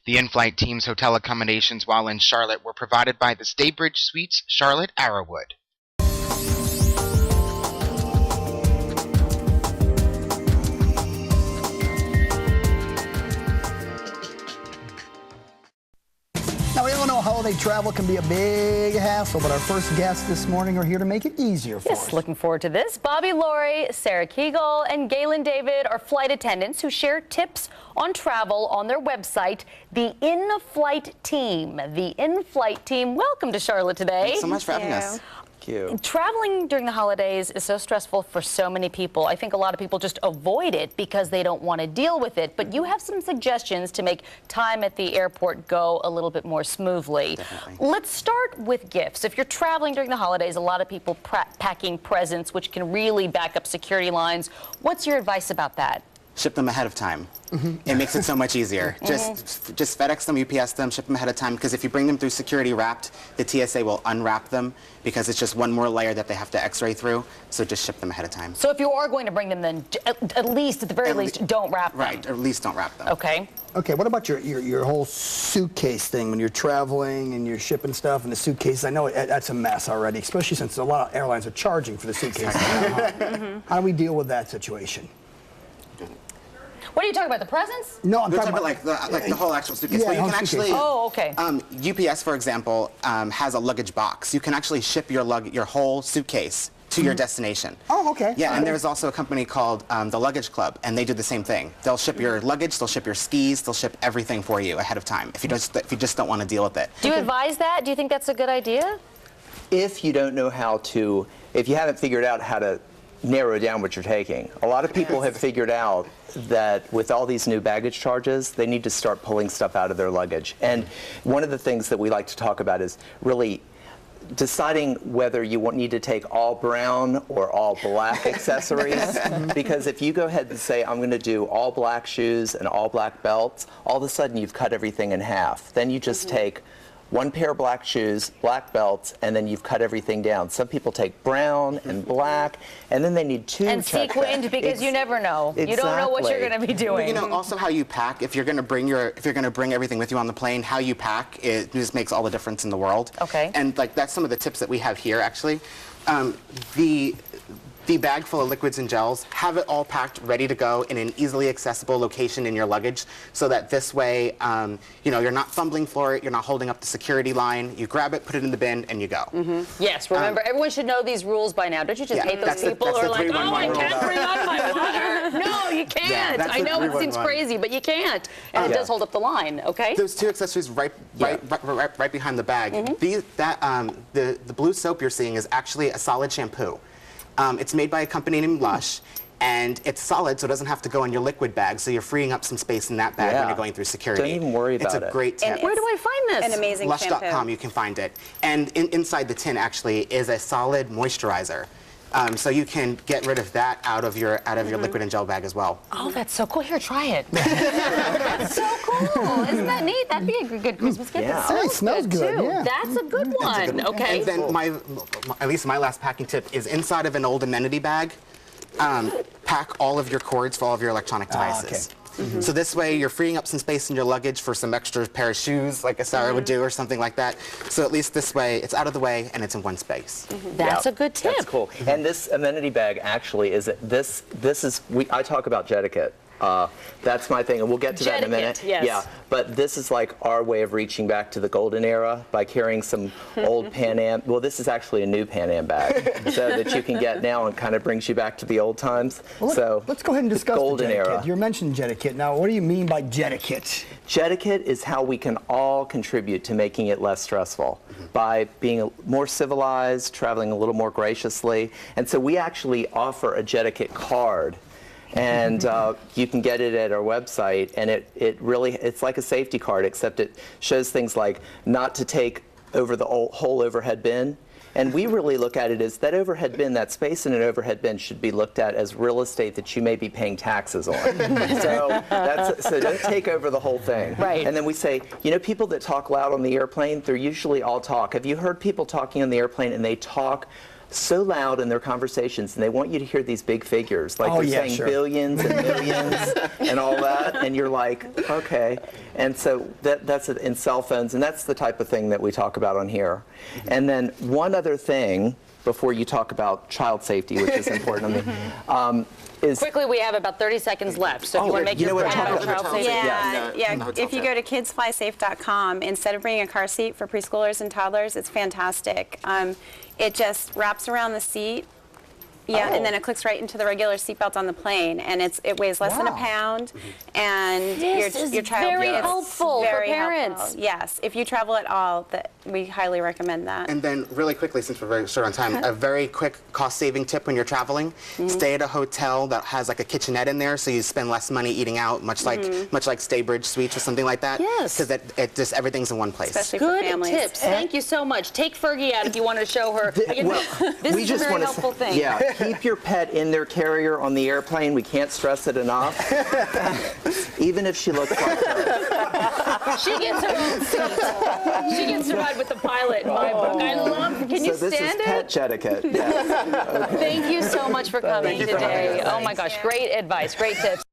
The InFlight Team's hotel accommodations while in Charlotte were provided by the Staybridge Suites, Charlotte Arrowwood. Now, we all know holiday travel can be a big hassle, but our first guests this morning are here to make it easier for us. Yes, looking forward to this. Bobby Laurie, Sarah Kegel, and Galen David are flight attendants who share tips on travel on their website, the InFlight Team. The InFlight Team, welcome to Charlotte today. Thanks so much for having us. Traveling during the holidays is so stressful for so many people. I think a lot of people just avoid it because they don't want to deal with it. But you have some suggestions to make time at the airport go a little bit more smoothly. Definitely. Let's start with gifts. If you're traveling during the holidays, a lot of people packing presents, which can really back up security lines. What's your advice about that? Ship them ahead of time. It makes it so much easier. Just FedEx them, UPS them, ship them ahead of time, because if you bring them through security wrapped, the TSA will unwrap them because it's just one more layer that they have to x-ray through, so just ship them ahead of time. So if you are going to bring them, then at least, at the very least, don't wrap them. Right, or at least don't wrap them. Okay. Okay, what about your whole suitcase thing when you're traveling and you're shipping stuff in the suitcase? I know that's a mess already, especially since a lot of airlines are charging for the suitcase. How do we deal with that situation? What are you talking about, the presents? No, I'm talking about like the whole actual suitcase. Yeah, Well, you can actually. Oh, okay. UPS, for example, has a luggage box. You can actually ship your whole suitcase to your destination. Oh, okay. Yeah, and there's also a company called the Luggage Club, and they do the same thing. They'll ship your luggage, they'll ship your skis, they'll ship everything for you ahead of time if you just don't want to deal with it. Do you advise that? Do you think that's a good idea? If you don't know if you haven't figured out how to narrow down what you're taking. A lot of people have figured out that with all these new baggage charges, they need to start pulling stuff out of their luggage. And one of the things that we like to talk about is really deciding whether you need to take all brown or all black accessories. Because if you go ahead and say, I'm going to do all black shoes and all black belts, all of a sudden you've cut everything in half. Then you just take one pair of black shoes, black belts, and then you've cut everything down. Some people take brown and black, and then they need two and sequined because you never know. Exactly. You don't know what you're going to be doing. You know, also how you pack. If you're going to bring everything with you on the plane, how you pack, it just makes all the difference in the world. Okay. And like that's some of the tips that we have here actually. The bag full of liquids and gels, have it all packed, ready to go in an easily accessible location in your luggage, so that this way, you're not fumbling for it, you're not holding up the security line. You grab it, put it in the bin, and you go. Yes, remember, everyone should know these rules by now. Don't you just hate those people who are like, oh, I can't bring on my water. No, you can't. I know it seems crazy, but you can't. And it does hold up the line, okay? Those two accessories right behind the bag. The blue soap you're seeing is actually a solid shampoo. It's made by a company named Lush, and it's solid, so it doesn't have to go in your liquid bag, so you're freeing up some space in that bag when you're going through security. Don't even worry about it. It's a great tip. Where do I find this? An amazing shampoo. Lush.com, you can find it. And inside the tin, actually, is a solid moisturizer. So you can get rid of that out of your liquid and gel bag as well. Oh, that's so cool. Here, try it. That's so cool. Isn't that neat? That'd be a good Christmas gift. Yeah. It smells good, too. yeah. That's a good one. Okay. And then at least my last packing tip is inside of an old amenity bag, pack all of your cords for all of your electronic devices. So this way you're freeing up some space in your luggage for some extra pair of shoes like a Sarah would do or something like that. So at least this way it's out of the way and it's in one space. That's a good tip. That's cool. And this amenity bag actually is I talk about Jetiquette. That's my thing, and we'll get to that in a minute. Yes. Yeah, but this is like our way of reaching back to the golden era by carrying some old Pan Am. Well, this is actually a new Pan Am bag, so that you can get now and kind of brings you back to the old times. Well, let's go ahead and discuss golden the era. You mentioned Jetiquette. Now, what do you mean by Jetiquette? Jetiquette is how we can all contribute to making it less stressful by being more civilized, traveling a little more graciously, and so we actually offer a Jetiquette card. And you can get it at our website, and it's like a safety card, except it shows things like not to take over the whole overhead bin. And we really look at it as that overhead bin, that space in an overhead bin should be looked at as real estate that you may be paying taxes on. So don't take over the whole thing. Right. And then we say, people that talk loud on the airplane, they're usually all talk. Have you heard people talking on the airplane and they talk so loud in their conversations, and they want you to hear these big figures, like they're saying billions and millions and all that, and you're like, okay. And so that's it in cell phones, and that's the type of thing that we talk about on here. And then one other thing before you talk about child safety, which is important to me, is quickly, we have about 30 seconds left, so if you want to make your point about child safety. Yeah. If you go to kidsflysafe.com, instead of bringing a car seat for preschoolers and toddlers, it's fantastic. It just wraps around the seat. Yeah, and then it clicks right into the regular seatbelt on the plane, and it weighs less than a pound, and your child very helpful for parents. Helpful. Yes, if you travel at all, we highly recommend that. And then really quickly, since we're very short on time, a very quick cost-saving tip when you're traveling: stay at a hotel that has like a kitchenette in there, so you spend less money eating out, much like Staybridge Suites or something like that. Yes, because it just everything's in one place. Especially good for families. tips. Thank you so much. Take Fergie out if you want to show her. This is a very helpful thing. Yeah, keep your pet in their carrier on the airplane. We can't stress it enough. Even if she looks like her. She gets her own seat. She gets to ride with the pilot in my book. I love. Can you stand it? So this is pet etiquette. Yes. Okay. Thank you so much for coming today. Oh my gosh, great advice, great tips.